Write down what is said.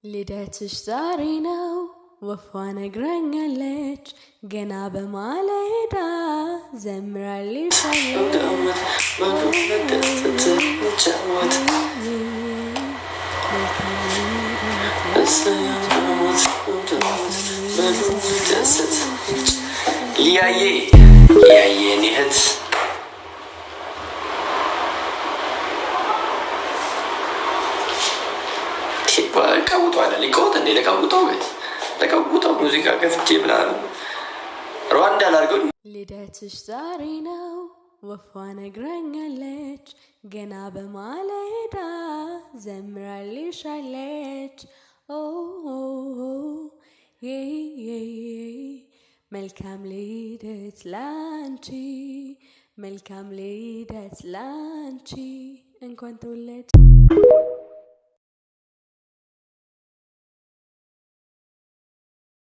ልደትሽ ዛሬ ነው ወፏ ነግራኛለች ገና በማለዳ ዘምራልሻለች ሊያዬ ኒህት ቀውጧ አለ ሊቀውጥ እንዴ ለቀውጠው ሙዚቃ ከፍቼ ምናምን ሩዋንዳ ላድርገው። ልደትሽ ዛሬ ነው ወፏ ነግራኛለች ገና በማለዳ ዘምራልሻለች መልካም ልደት ላንቺ መልካም ልደት ላንቺ እንኳን ተወለድሽ።